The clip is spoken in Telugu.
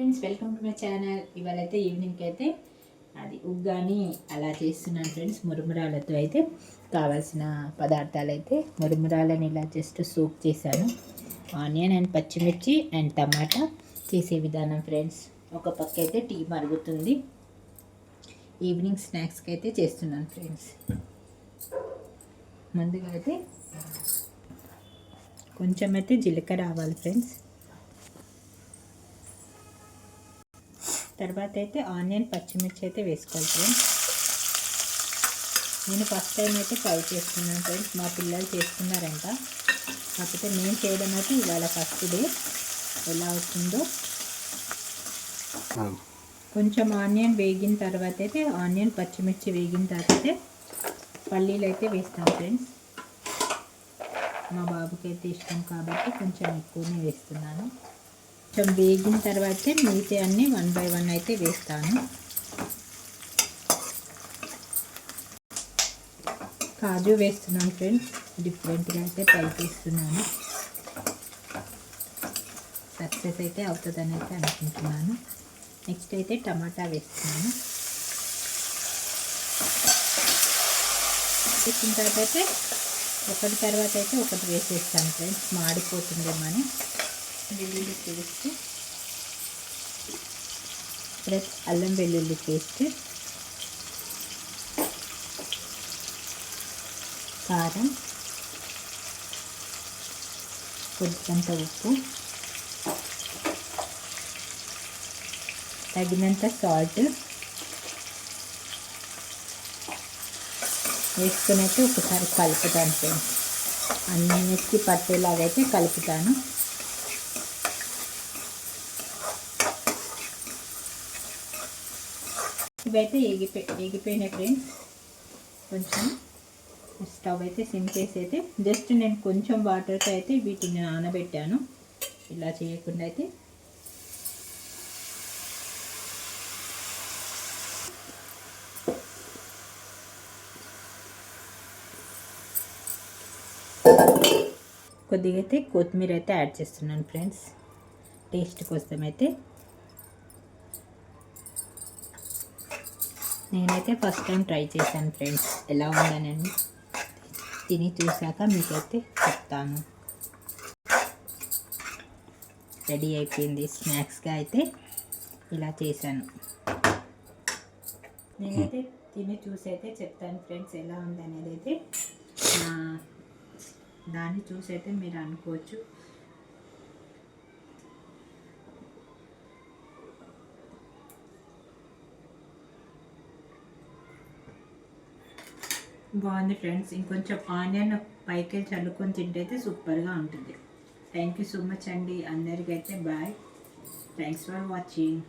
Friends, welcome to my channel. ఇవాళ అయితే ఈవినింగ్కి అయితే అది ఉగ్గాని అలా చేస్తున్నాను ఫ్రెండ్స్. మురుమురాలతో అయితే కావాల్సిన పదార్థాలు అయితే మురుమురాలని ఇలా జస్ట్ సోక్ చేశాను. ఆనియన్ అండ్ పచ్చిమిర్చి అండ్ టమాటా చేసే విధానం ఫ్రెండ్స్. ఒక పక్క అయితే టీ మరుగుతుంది. ఈవినింగ్ స్నాక్స్కి అయితే చేస్తున్నాను ఫ్రెండ్స్. ముందుగా అయితే కొంచెం అయితే జీలకర్ర ఆవాలు ఫ్రెండ్స్. తర్వాత అయితే ఆనియన్ పచ్చిమిర్చి అయితే వేసుకోవాలి ఫ్రెండ్స్. నేను ఫస్ట్ టైం అయితే ట్రై చేస్తున్నాను ఫ్రెండ్స్. మా పిల్లలు చేస్తున్నారంట, కాకపోతే నేను చేయడం అయితే ఇవాళ ఫస్ట్ డే. ఎలా అవుతుందో కొంచెం ఆనియన్ వేగిన తర్వాత అయితే ఆనియన్ పచ్చిమిర్చి వేగిన తర్వాత అయితే పల్లీలు అయితే వేస్తాను ఫ్రెండ్స్. మా బాబుకి అయితే ఇష్టం కాబట్టి కొంచెం ఎక్కువనే వేస్తున్నాను. కొంచెం వేగిన తర్వాత మిగతా అన్నీ 1 by 1 అయితే వేస్తాను. కాజు వేస్తున్నాను ఫ్రెండ్స్. డిఫరెంట్గా అయితే ట్రై చేస్తున్నాను. సక్సెస్ అయితే అవుతుందని అయితే అనుకుంటున్నాను. నెక్స్ట్ అయితే టమాటా వేస్తున్నాను. వేసిన తర్వాత అయితే ఒకటి తర్వాత అయితే ఒకటి వేసేస్తాను ఫ్రెండ్స్, మాడిపోతుందేమని. వెల్లుల్లి పేస్ట్ ప్లస్ అల్లం వెల్లుల్లి పేస్ట్, కారం, కొద్దిగంత ఉప్పు, తగినంత సాల్ట్ వేసుకుని అయితే ఒకసారి కలుపుతాను ఫ్రెండ్స్. అన్నిటికీ పట్టేలాగైతే కలుపుతాను. ఇవైతే ఎగిపోయినాయి ఫ్రెండ్స్. కొంచెం స్టవ్ అయితే సిమ్ చేసి అయితే జస్ట్ నేను కొంచెం వాటర్తో అయితే వీటిని నానబెట్టాను. ఇలా చేయకుండా అయితే కొద్దిగా అయితే కొత్తిమీర అయితే యాడ్ చేస్తున్నాను ఫ్రెండ్స్, టేస్ట్ కోసం అయితే. నేనైతే ఫస్ట్ టైం ట్రై చేశాను ఫ్రెండ్స్, ఎలా ఉందనండి తిని చూసాక మీకైతే చెప్తాను. రెడీ అయిపోయింది. స్నాక్స్గా అయితే ఇలా చేశాను. నేనైతే తిని చూసి అయితే చెప్తాను ఫ్రెండ్స్ ఎలా ఉందనేది. అయితే దాన్ని చూసి అయితే మీరు అనుకోవచ్చు. బాగుంది ఫ్రెండ్స్. ఇంకొంచెం ఆనియన్ పైకి చల్లుకొని తింటే అయితే సూపర్గా ఉంటుంది. థ్యాంక్ యూ సో మచ్ అండి. అందరికైతే బాయ్. Thanks for watching.